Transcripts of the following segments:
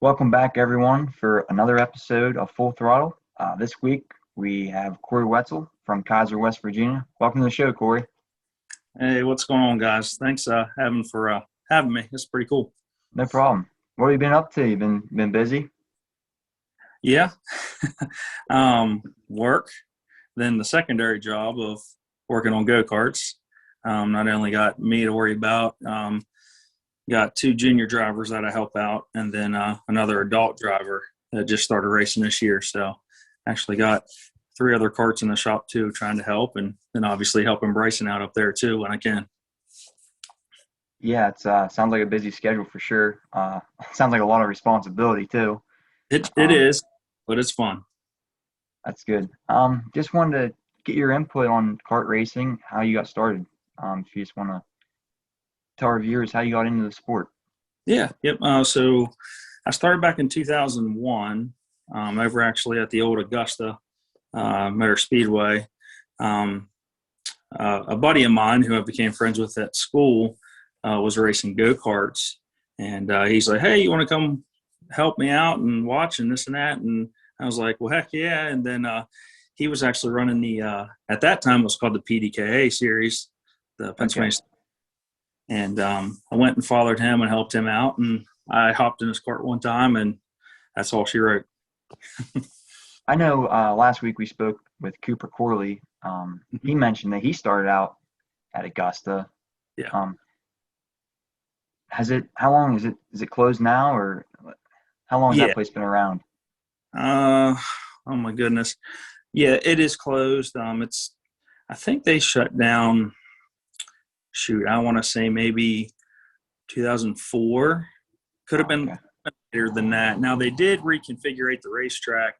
Welcome back, everyone, for another episode of Full Throttle. This week, we have Corey Whetzel from Kaiser, West Virginia. Welcome to the show, Corey. Hey, what's going on, guys? Thanks having me. It's pretty cool. No problem. What have you been up to? You been busy? Yeah. Work, then the secondary job of working on go-karts. Not only got me to worry about, got two junior drivers that I help out, and then another adult driver that just started racing this year. So actually got three other karts in the shop too, trying to help, and then obviously helping Bryson out up there too when I can. Yeah, it sounds like a busy schedule for sure. Sounds like a lot of responsibility too. It Um, is, but it's fun. that's good. Just wanted to get your input on kart racing, how you got started. If you just want to tell our viewers how you got into the sport. Yeah. Yep. So I started back in 2001, over actually at the old Augusta Motor Speedway. A buddy of mine who I became friends with at school was racing go-karts. And he's like, hey, you want to come help me out and watch and this and that? And I was like, well, heck yeah. And then he was actually running at that time, it was called the PDKA series, the Pennsylvania. Okay. And I went and followed him and helped him out. And I hopped in his cart one time, and that's all she wrote. I know last week we spoke with Cooper Corley. He mentioned that he started out at Augusta. Yeah. How long is it closed now, or how long has Yeah. that place been around? Oh my goodness. Yeah, it is closed. I think they shut down. Shoot, I want to say maybe 2004. Could have been Okay. later than that. Now they did reconfigure the racetrack,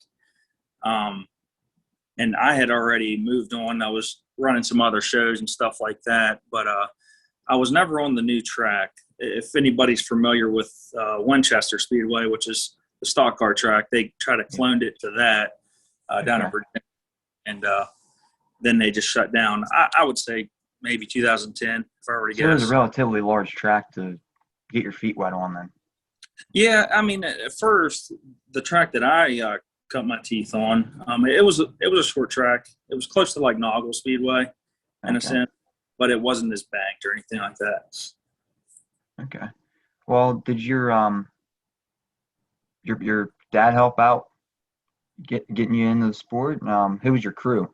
and I had already moved on. I was running some other shows and stuff like that, but I was never on the new track. If anybody's familiar with Winchester Speedway, which is the stock car track, they try to clone it to that down in Okay. Virginia, and then they just shut down. I would say maybe 2010, if I were to So it was a guess. relatively large track to get your feet wet on then. Yeah, I mean, at first, the track that I cut my teeth on, it was a short track. It was close to like Noggle Speedway, in a Okay. sense, but it wasn't as banked or anything like that. Okay. Well, did your dad help out getting you into the sport? Who was your crew?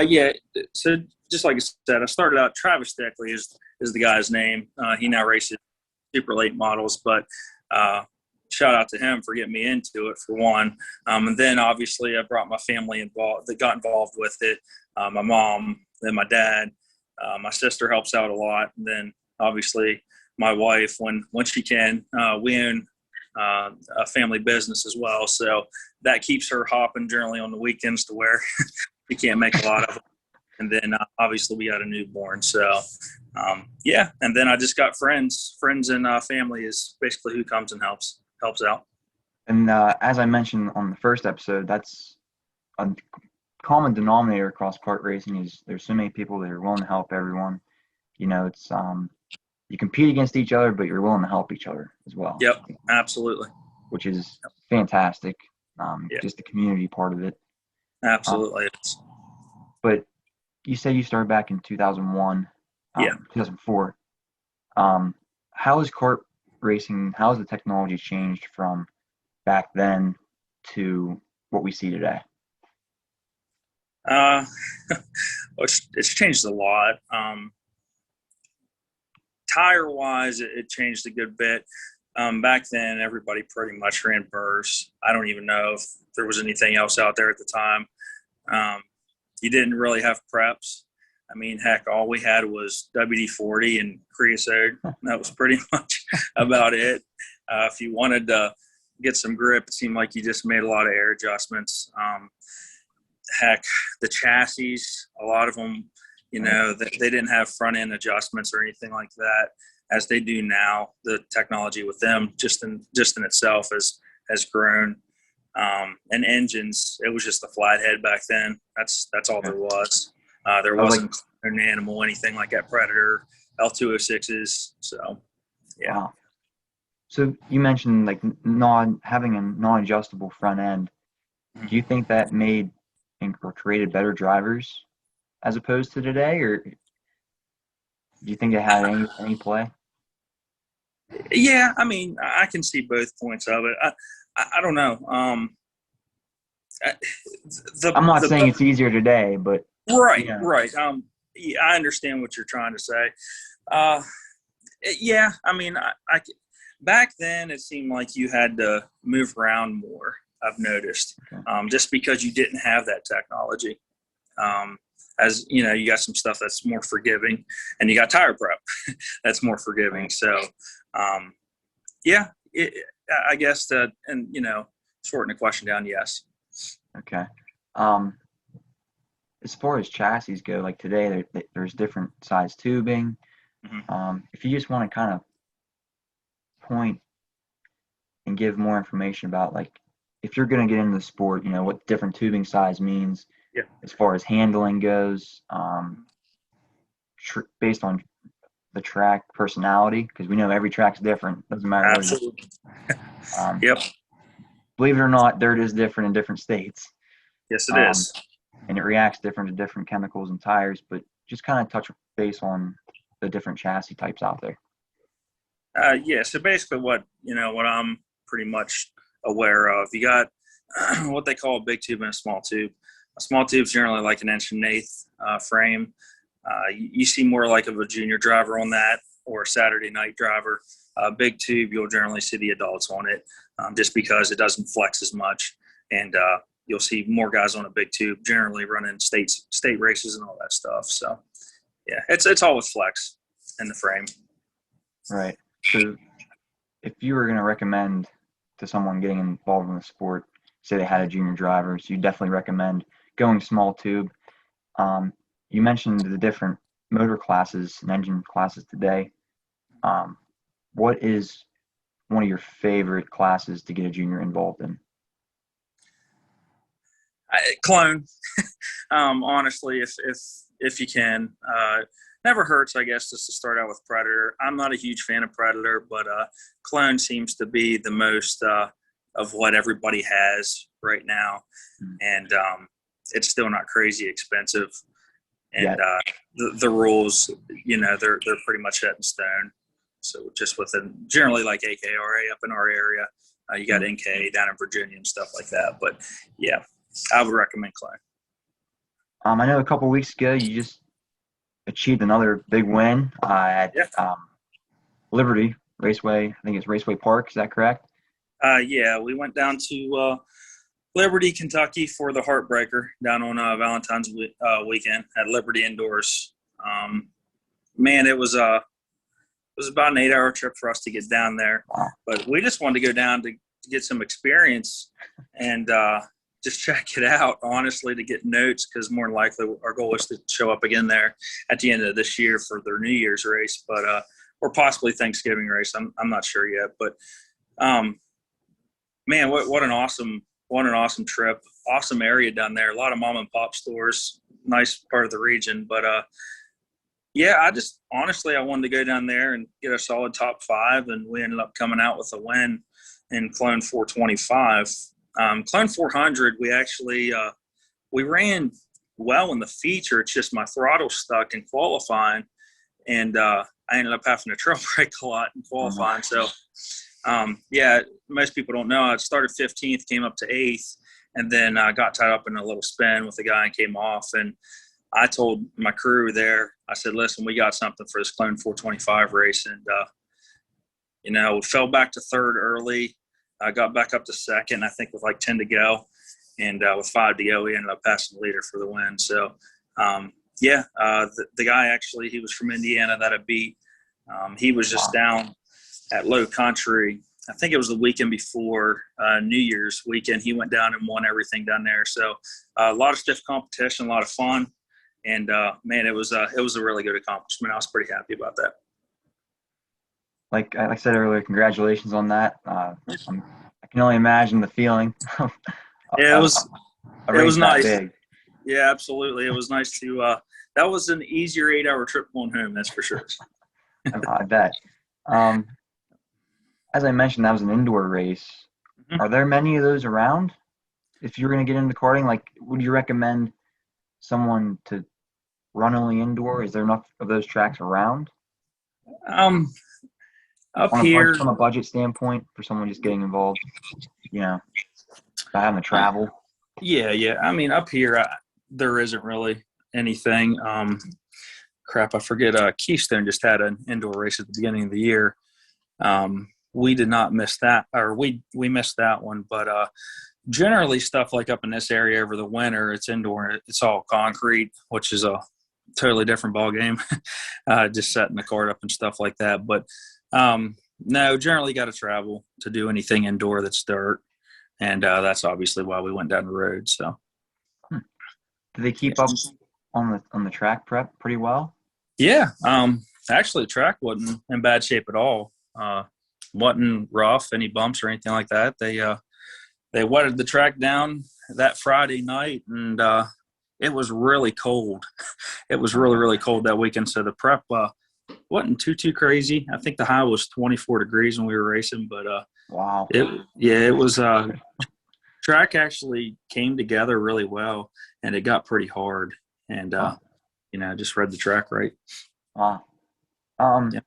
Yeah, so just like I said, I started out. Travis Deckley is the guy's name. He now races super late models, but shout out to him for getting me into it for one. And then obviously I brought my family involved that got involved with it. My mom, then my dad, my sister helps out a lot. And then obviously my wife, when she can, we own a family business as well. So that keeps her hopping generally on the weekends to where you can't make a lot of them. And then obviously we got a newborn. So yeah. And then I just got friends and family is basically who comes and helps out. And as I mentioned on the first episode, that's a common denominator across kart racing is there's so many people that are willing to help everyone. It's you compete against each other, but you're willing to help each other as well. Yep, absolutely. Which is fantastic. Yeah. Just the community part of it. Absolutely. But you said you started back in 2001, Yeah. 2004. How is kart racing, how has the technology changed from back then to what we see today? It's changed a lot. Tire wise, it changed a good bit. Back then, everybody pretty much ran burrs. I don't even know if there was anything else out there at the time. You didn't really have preps. I mean, heck, all we had was WD-40 and creosote. That was pretty much about it. If you wanted to get some grip, it seemed like you just made a lot of air adjustments. Heck, the chassis, a lot of them, they didn't have front end adjustments or anything like that as they do now. The technology with them just in itself has grown. And engines, it was just a flathead back then. That's all there was. There wasn't an animal, anything like that Predator, L206s. So, yeah. Wow. So you mentioned like non having a non-adjustable front end. Do you think that made or created better drivers as opposed to today, or do you think it had any play? Yeah, I mean, I can see both points of it. I don't know. I'm not saying The it's easier today, but right, yeah, right. Yeah, I understand what you're trying to say. Uh, yeah, I mean, back then it seemed like you had to move around more. I've noticed, okay, just because you didn't have that technology. Um, as you know, you got some stuff that's more forgiving, and you got tire prep that's more forgiving. right, So, um, yeah, I guess that, and shorten the question down. Yes. okay. As far as chassis go, like today, there's different size tubing. Hmm. If you just want to kind of point and give more information about like if you're going to get into the sport, what different tubing size means Yeah. as far as handling goes, based on the track personality, because we know every track's different. Doesn't matter what it is. Absolutely. Um, Yep. believe it or not, dirt is different in different states, Yes, it um, is. and it reacts different to different chemicals and tires. But just kind of touch base on the different chassis types out there. Yeah. So basically, what I'm pretty much aware of, you got what they call a big tube and a small tube. A small tube is generally like an inch and an eighth frame. You see more like of a junior driver on that, or a Saturday night driver. Big tube, you'll generally see the adults on it, just because it doesn't flex as much, and you'll see more guys on a big tube, generally running state races and all that stuff. So yeah, it's all with flex in the frame. Right. So if you were going to recommend to someone getting involved in the sport, say they had a junior driver, so you definitely recommend going small tube. You mentioned the different motor classes and engine classes today. What is one of your favorite classes to get a junior involved in? Clone, honestly, if you can, never hurts, I guess, just to start out with Predator. I'm not a huge fan of Predator, but Clone seems to be the most of what everybody has right now, and it's still not crazy expensive. And Yeah. the rules, they're pretty much set in stone. So just within generally like AKRA up in our area, you got NK down in Virginia and stuff like that. But yeah, I would recommend Clone. I know a couple weeks ago you just achieved another big win at Yeah. Liberty Raceway. I think it's Raceway Park. Is that correct? Yeah, we went down to Liberty, Kentucky for the Heartbreaker down on Valentine's weekend at Liberty Indoors. Man, it was about an 8-hour trip for us to get down there, Wow. but we just wanted to go down to get some experience and just check it out, honestly, to get notes, because more than likely our goal is to show up again there at the end of this year for their New Year's race, but or possibly Thanksgiving race. I'm not sure yet, but man, what an awesome trip. Awesome area down there. A lot of mom and pop stores. Nice part of the region. But yeah, I wanted to go down there and get a solid top 5, and we ended up coming out with a win in Clone 425. Clone 400, we actually we ran well in the feature. It's just my throttle stuck in qualifying, and I ended up having to trail brake a lot in qualifying. So yeah, most people don't know. I started 15th, came up to 8th, and then got tied up in a little spin with a guy and came off. And I told my crew there, I said, listen, we got something for this Clone 425 race. And, we fell back to 3rd early. I got back up to 2nd, I think, with like 10 to go. And with 5 to go, we ended up passing the leader for the win. So, the guy actually, he was from Indiana that I beat. He was just down at Low Country. I think it was the weekend before New Year's weekend. He went down and won everything down there. So a lot of stiff competition, a lot of fun, and man, it was a really good accomplishment. I was pretty happy about that. Like I said earlier, congratulations on that. I can only imagine the feeling. Yeah, it was nice. Big. Yeah, absolutely. It was nice to. That was an easier 8-hour trip going home. That's for sure. I bet. as I mentioned, that was an indoor race. Mhm. Are there many of those around? If you're going to get into karting, like, would you recommend someone to run only indoor? Is there enough of those tracks around Um, up on a budget here, from a budget standpoint for someone just getting involved? You know, not having to travel. yeah. I mean, up here, there isn't really anything. Crap, I forget. Keystone just had an indoor race at the beginning of the year. We did not miss that, or we missed that one. But generally, stuff like up in this area over the winter, it's indoor. It's all concrete, which is a totally different ball game. Just setting the cart up and stuff like that. But no, generally got to travel to do anything indoor that's dirt, and that's obviously why we went down the road. So, Do they keep up on the track prep pretty well? yeah. Actually, the track wasn't in bad shape at all. Wasn't rough, any bumps or anything like that. They wetted the track down that Friday night, and it was really cold. It was really cold that weekend. So the prep wasn't too crazy. I think the high was 24 degrees when we were racing, but Wow. it was track actually came together really well, and it got pretty hard. And just read the track right. Wow. Yeah.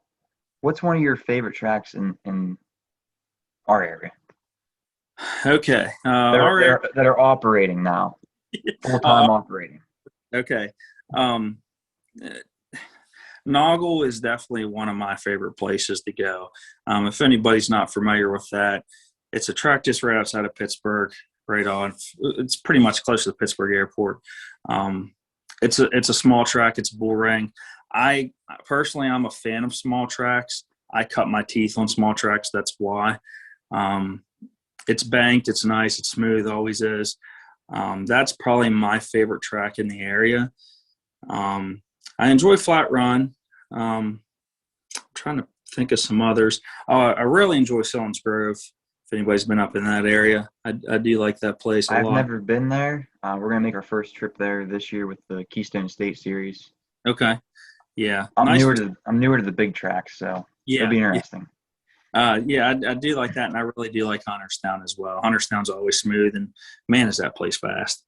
What's one of your favorite tracks in our area Okay. that are operating now, full time operating? Okay. Um, Noggle is definitely one of my favorite places to go. If anybody's not familiar with that, it's a track just right outside of Pittsburgh, right on. It's pretty much close to the Pittsburgh airport. It's a small track. It's a bull ring. I'm a fan of small tracks. I cut my teeth on small tracks. That's why. It's banked. It's nice. It's smooth. Always is. That's probably my favorite track in the area. I enjoy Flat Run. I'm trying to think of some others. I really enjoy Salon's Grove. If anybody's been up in that area, I do like that place a lot. I've never been there. We're gonna make our first trip there this year with the Keystone State Series. Okay. Yeah. I'm newer to the big tracks, so it'll be interesting. Yeah, I do like that, and I really do like Hunterstown as well. Hunterstown's always smooth, and man, is that place fast.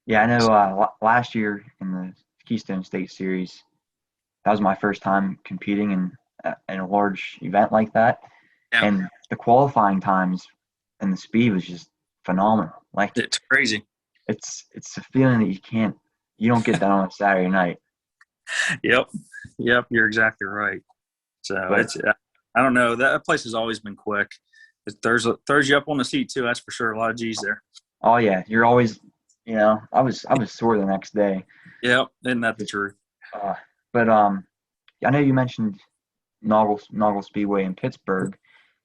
Yeah, I know. Last year in the Keystone State Series, that was my first time competing in a large event like that, and the qualifying times and the speed was just phenomenal. Like, it's crazy. It's a feeling that you don't get that on a Saturday night. Yep, you're exactly right. So I don't know, that place has always been quick. It throws you up on the seat too. That's for sure. A lot of G's there. Oh yeah, you're always. I was sore the next day. Yep, isn't that the truth? But I know you mentioned Noggle Speedway in Pittsburgh.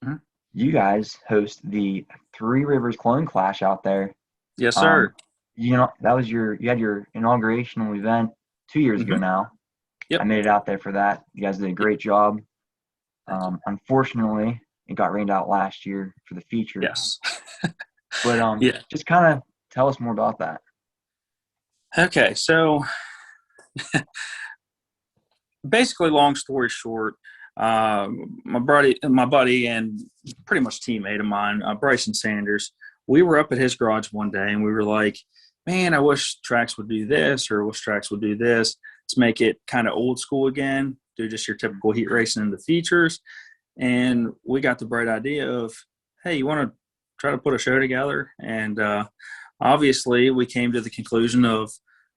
Mm-hmm. You guys host the Three Rivers Clone Clash out there. Yes, sir. That was you had your inaugurational event 2 years ago now. Yep. I made it out there for that. You guys did a great job. Unfortunately, it got rained out last year for the feature. Yes. But just kind of tell us more about that. Okay, so basically, long story short, my buddy and pretty much teammate of mine, Bryson Sanders, we were up at his garage one day and we were like, man, I wish tracks would do this, or wish tracks would do this. Let's make it kind of old school again, do just your typical heat racing and the features. And we got the bright idea of, hey, you want to try to put a show together? And obviously we came to the conclusion of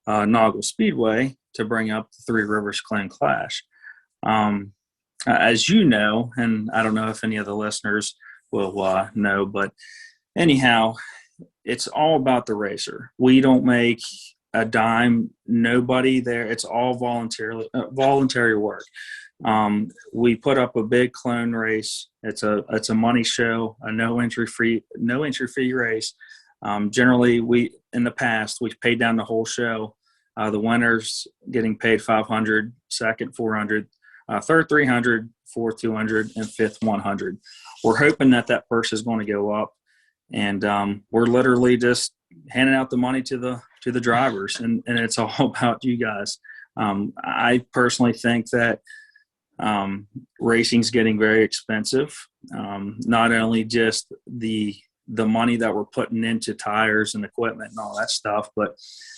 Noggle Speedway to bring up the Three Rivers Clan Clash. As you know, and I don't know if any of the listeners will know, but anyhow, it's all about the racer. We don't make a dime, nobody there. It's all voluntary work. We put up a big clone race. It's a money show, a no entry fee race. Generally, in the past we've paid down the whole show. The winners getting paid $500, second $400, third $300, fourth $200, and fifth $100. We're hoping that purse is going to go up, and we're literally just handing out the money to the drivers, and it's all about you guys. I personally think that Racing's getting very expensive. Not only just the money that we're putting into tires and equipment and all that stuff, but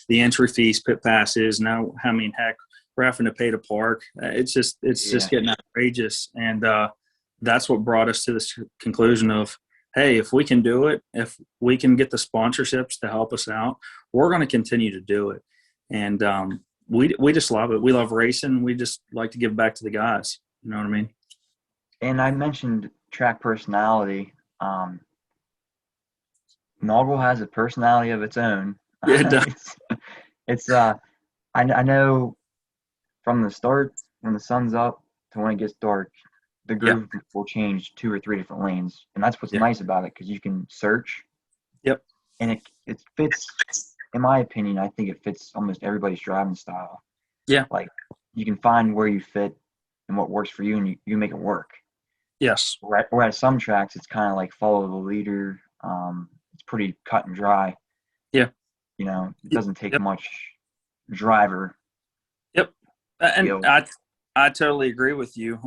the entry fees, pit passes. Now, I mean, heck, we're having to pay to park. It's just getting outrageous. And that's what brought us to this conclusion of, hey, if we can do it, if we can get the sponsorships to help us out, we're going to continue to do it. And we just love it. We love racing. We just like to give back to the guys. You know what I mean? And I mentioned track personality. Naugle has a personality of its own. Yeah, it does. I know from the start, when the sun's up to when it gets dark, the groove will change 2 or 3 different lanes. And that's what's nice about it, because you can search. Yep. And it fits, in my opinion, I think it fits almost everybody's driving style. Yeah. Like, you can find where you fit and what works for you, and you make it work. Yes. Whereas some tracks, it's kind of like follow the leader. It's pretty cut and dry. Yeah. You know, it doesn't take much driver. Yep. And I totally agree with you.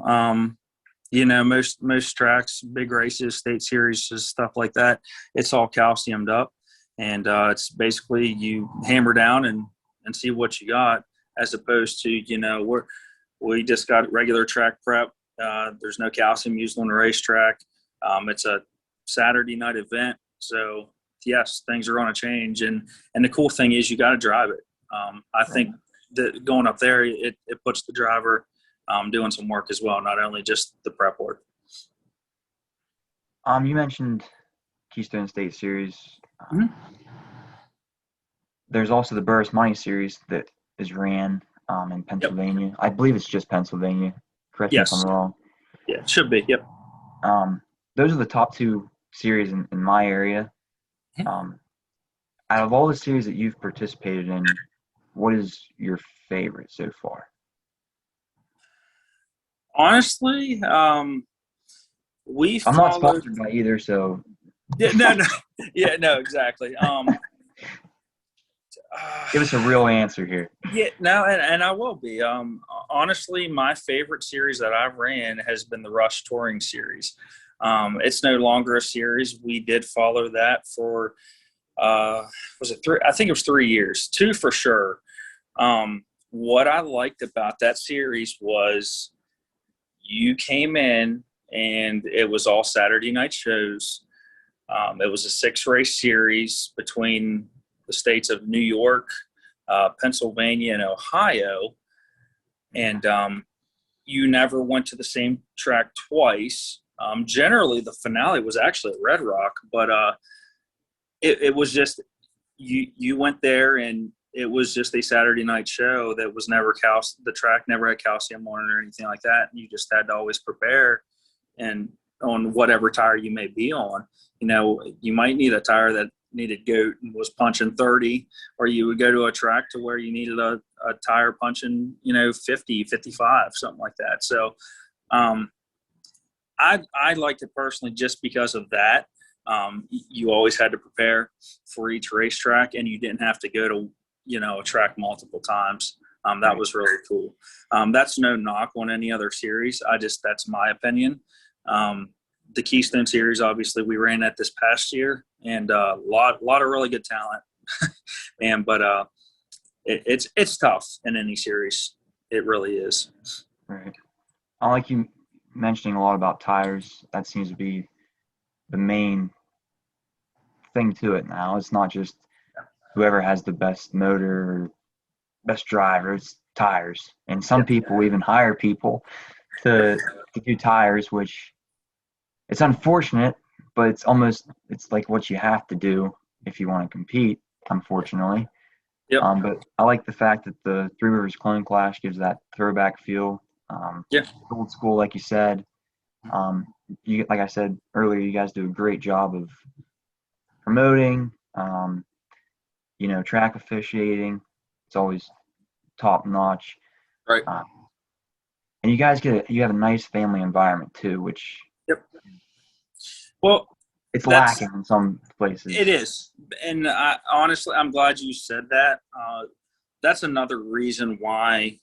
You know, most tracks, big races, state series, stuff like that, it's all calciumed up. And it's basically you hammer down and see what you got, as opposed to, you know, we just got regular track prep. There's no calcium used on the racetrack. It's a Saturday night event. So, yes, things are going to change. And the cool thing is you got to drive it. I think that going up there, it puts the driver doing some work as well, not only just the prep work. You mentioned Keystone State Series. There's also the Burris Money Series that is ran in Pennsylvania. Yep. I believe it's just Pennsylvania. Correct me if I'm wrong. Yeah, it should be. Yep. Those are the top 2 series in my area. Out of all the series that you've participated in, what is your favorite so far? Honestly, I'm not sponsored by either, so. No. Yeah, no, exactly. Give us a real answer here. Yeah, no, and I will be. Honestly, my favorite series that I've ran has been the Rush Touring Series. It's no longer a series. We did follow that for, was it 3? I think it was 3 years, 2 for sure. What I liked about that series was you came in and it was all Saturday night shows. It was a 6-race series between the states of New York, Pennsylvania, and Ohio. And you never went to the same track twice. Generally, the finale was actually at Red Rock, but it was just you went there and it was just a Saturday night show that was never the track never had calcium on it or anything like that. And you just had to always prepare and on whatever tire you may be on. You know, you might need a tire that needed goat and was punching 30, or you would go to a track to where you needed a tire punching, 50, 55, something like that. So I liked it personally just because of that. You always had to prepare for each racetrack, and you didn't have to go to, a track multiple times. That was really cool. That's no knock on any other series. That's my opinion. The Keystone Series, obviously, we ran that this past year, and a lot of really good talent. But it's tough in any series. It really is. Right. I like you mentioning a lot about tires. That seems to be the main thing to it now. It's not just whoever has the best motor or best driver. It's tires. And some people even hire people to do tires, which it's unfortunate, but it's like what you have to do if you want to compete, unfortunately. Yep. But I like the fact that the Three Rivers Clone Clash gives that throwback feel. Old school, like you said. Like I said earlier, you guys do a great job of promoting, track officiating. It's always top notch. Right. And you guys you have a nice family environment too, which well, it's lacking in some places. It is. And honestly, I'm glad you said that. That's another reason why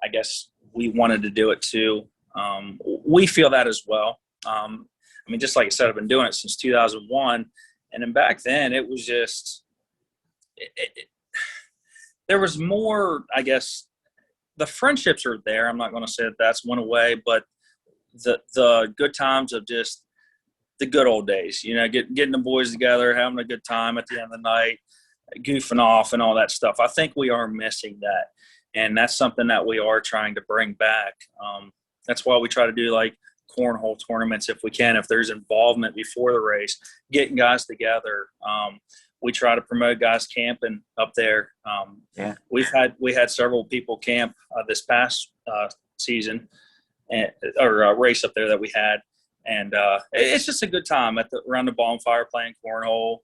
I guess we wanted to do it too. We feel that as well. I mean, just like I said, I've been doing it since 2001. And then back then it was just, there was more, I guess, the friendships are there. I'm not going to say that that's went away, but the good times of just the good old days, you know, getting the boys together, having a good time at the end of the night, goofing off and all that stuff. I think we are missing that. And that's something that we are trying to bring back. That's why we try to do like cornhole tournaments if we can, if there's involvement before the race, getting guys together. We try to promote guys camping up there. We had several people camp this past season or race up there that we had. And it's just a good time around the bonfire playing cornhole,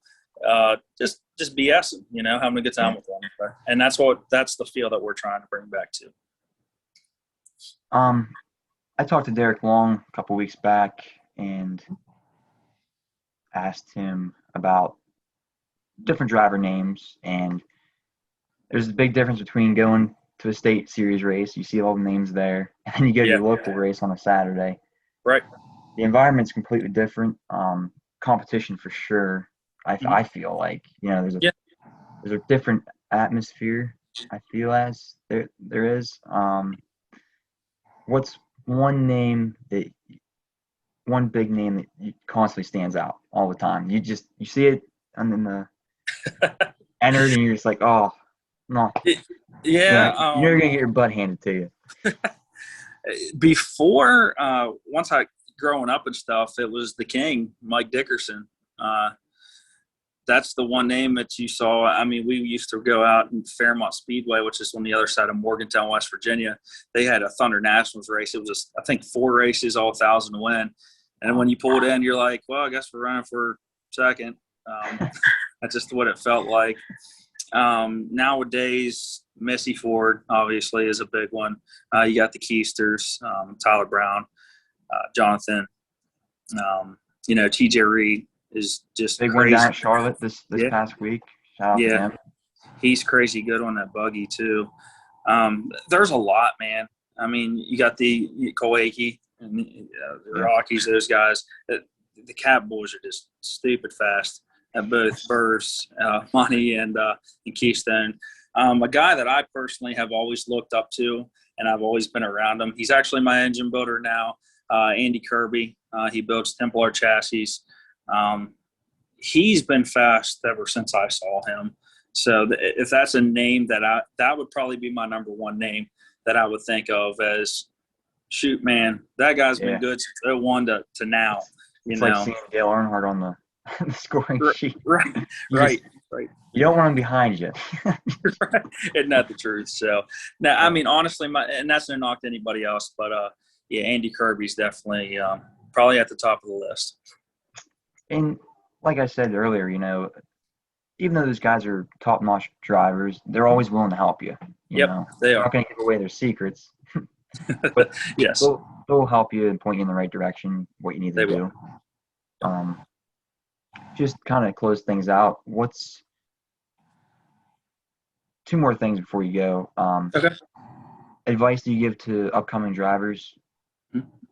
just BSing, you know, having a good time with one another. And that's the feel that we're trying to bring back to. I talked to Derek Long a couple weeks back and asked him about different driver names, and there's a big difference between going to a state series race, you see all the names there, and then you go to your local race on a Saturday. Right. The environment's completely different. Competition for sure. I feel like, you know, there's a different atmosphere. I feel as there is. What's one big name that constantly stands out all the time? You see it and then the entered and you're just like, oh no. You're gonna get your butt handed to you. Before once I growing up and stuff, it was the King, Mike Dickerson. That's the one name that you saw. I mean, we used to go out in Fairmont Speedway, which is on the other side of Morgantown, West Virginia. They had a Thunder Nationals race. It was I think 4 races, all 1,000 to win. And when you pulled in, you're like, well, I guess we're running for second. That's just what it felt like. Nowadays, Missy Ford obviously is a big one. You got the Keisters, Tyler Brown, Jonathan, you know, TJ Reed is just big crazy. One down at Charlotte this past week. Shout out to him. He's crazy good on that buggy too. There's a lot, man. I mean, you got the Koake and the Rockies, those guys. The Cat boys are just stupid fast at both Burrs, Monty, and Keystone. A guy that I personally have always looked up to, and I've always been around him. He's actually my engine builder now, Andy Kirby. He builds Templar chassis. He's been fast ever since I saw him. So if that's a name that would probably be my number one name that I would think of as, shoot, man, that guy's been good since 01 to now. It's like seeing Dale Earnhart on the scoring sheet. Right. You don't want him behind you. Right. Isn't that the truth? So, now, I mean, honestly, and that's no knock to anybody else, but Andy Kirby's definitely probably at the top of the list. And like I said earlier, you know, even though those guys are top-notch drivers, they're always willing to help you. You know, they are. They're not going to give away their secrets. But yes, they'll help you and point you in the right direction, what you need to do. Just kind of close things out. What's 2 more things before you go? Okay. Advice do you give to upcoming drivers,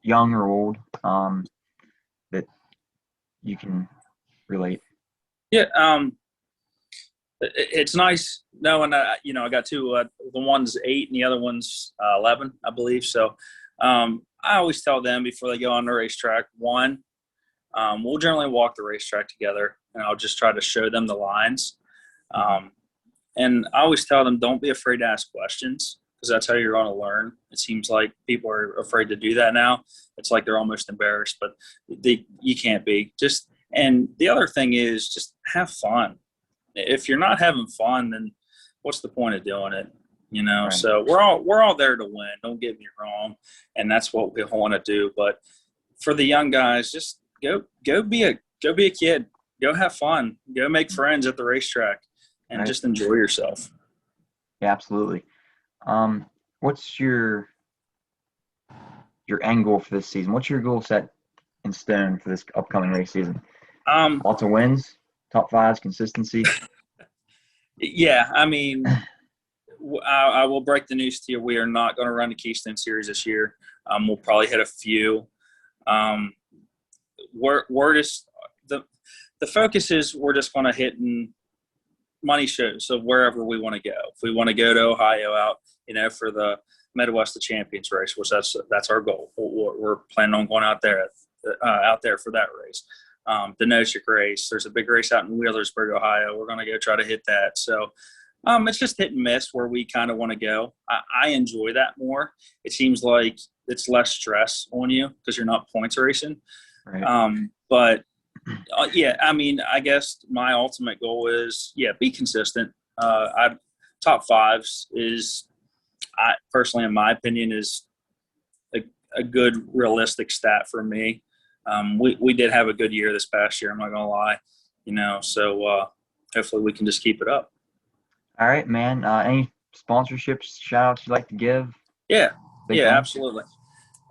young or old, that you can relate? Yeah, it's nice knowing that, you know, I got 2. The one's 8 and the other one's 11, I believe. So I always tell them before they go on the racetrack, one, we'll generally walk the racetrack together, and I'll just try to show them the lines. And I always tell them, don't be afraid to ask questions, because that's how you're going to learn. It seems like people are afraid to do that now. It's like they're almost embarrassed, but you can't be. And the other thing is just have fun. If you're not having fun, then what's the point of doing it? You know, Right. So we're all there to win. Don't get me wrong, and that's what we want to do. But for the young guys, just go be a kid. Go have fun. Go make friends at the racetrack, and just enjoy yourself. Yeah, absolutely. What's your end goal for this season? What's your goal set in stone for this upcoming race season? Lots of wins, top 5s, consistency. Yeah, I mean, I will break the news to you. We are not going to run the Keystone Series this year. We'll probably hit a few. We're just the focus is we're just going to hit in money shows of wherever we want to go. If we want to go to Ohio out, for the Midwest of Champions race, which that's our goal. We're planning on going out there for that race. The Noshik race. There's a big race out in Wheelersburg, Ohio. We're going to go try to hit that. So it's just hit and miss where we kind of want to go. I enjoy that more. It seems like it's less stress on you because you're not points racing. Right. But I guess my ultimate goal is, be consistent. Top fives is, personally, in my opinion, is a good realistic stat for me. We did have a good year this past year. I'm not gonna lie, so hopefully we can just keep it up. All right, man. Any sponsorships, shout outs you'd like to give? Yeah, absolutely.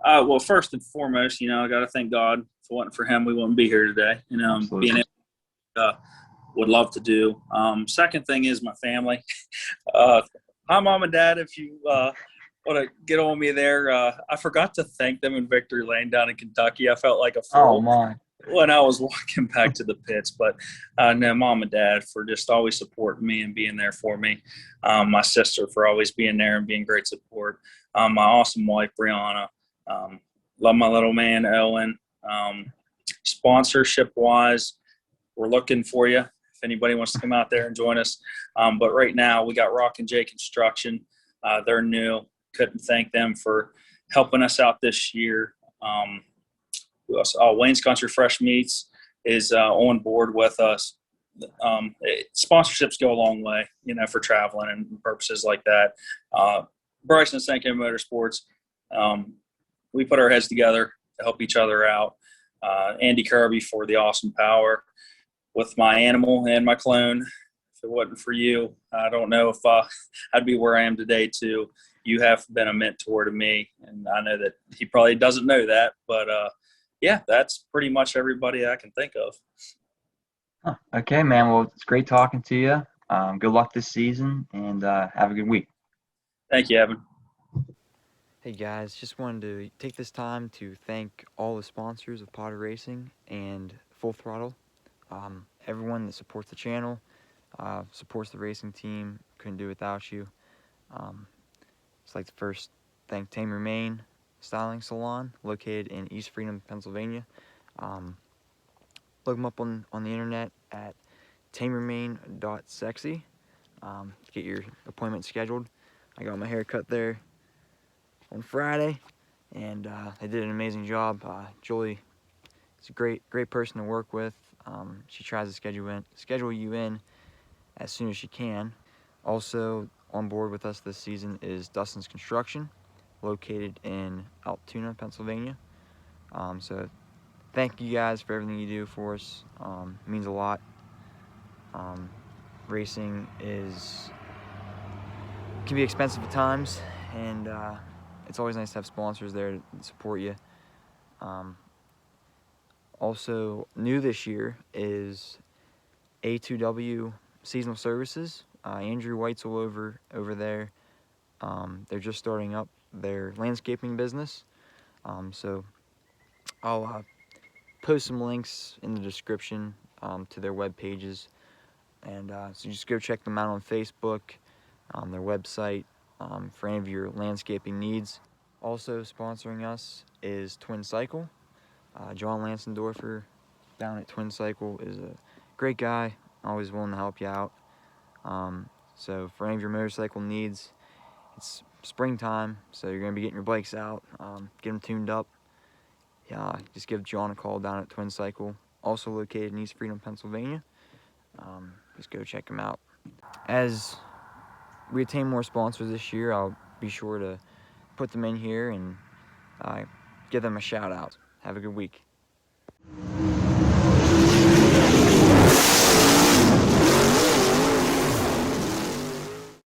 Well, first and foremost, I got to thank God. If it wasn't for him, we wouldn't be here today. Absolutely. Being able would love to do. Second thing is my family. Hi, Mom and Dad. If you want to get on me there, I forgot to thank them in Victory Lane down in Kentucky. I felt like a fool when I was walking back to the pits. But no, Mom and Dad for just always supporting me and being there for me. My sister for always being there and being great support. My awesome wife, Brianna. Love my little man, Owen. Sponsorship-wise, we're looking for you if anybody wants to come out there and join us. But right now, we got Rock and J Construction. They're new. Couldn't thank them for helping us out this year. Wayne's Country Fresh Meats is on board with us. Sponsorships go a long way, for traveling and purposes like that. Bryson and Senko Motorsports, we put our heads together to help each other out. Andy Kirby for the awesome power with my animal and my clone. If it wasn't for you, I don't know if I'd be where I am today too. You have been a mentor to me, and I know that he probably doesn't know that, but that's pretty much everybody I can think of. Okay, man. Well, it's great talking to you. Good luck this season, and have a good week. Thank you, Evan. Hey guys, just wanted to take this time to thank all the sponsors of Potter Racing and Full Throttle. Everyone that supports the channel, supports the racing team, couldn't do it without you. Just like to first thank Tame, Maine Styling Salon, located in East Freedom, Pennsylvania. Look them up on the internet at tamermaine.sexy to get your appointment scheduled. I got my hair cut there on Friday, and they did an amazing job. Julie is a great person to work with. She tries to schedule you in as soon as she can. Also on board with us this season is Dustin's Construction, located in Altoona, Pennsylvania. So thank you guys for everything you do for us. It means a lot. Racing can be expensive at times, and it's always nice to have sponsors there to support you. Also new this year is A2W Seasonal Services. Andrew Whetzel over there. They're just starting up their landscaping business. So I'll post some links in the description to their web pages, and so just go check them out on Facebook, their website, for any of your landscaping needs. Also sponsoring us is Twin Cycle. John Lansendorfer down at Twin Cycle is a great guy, always willing to help you out. So for any of your motorcycle needs, it's springtime, so you're going to be getting your bikes out, get them tuned up. Just give John a call down at Twin Cycle, also located in East Freedom, Pennsylvania. Just go check him out. As we attain more sponsors this year, I'll be sure to put them in here and give them a shout out. Have a good week.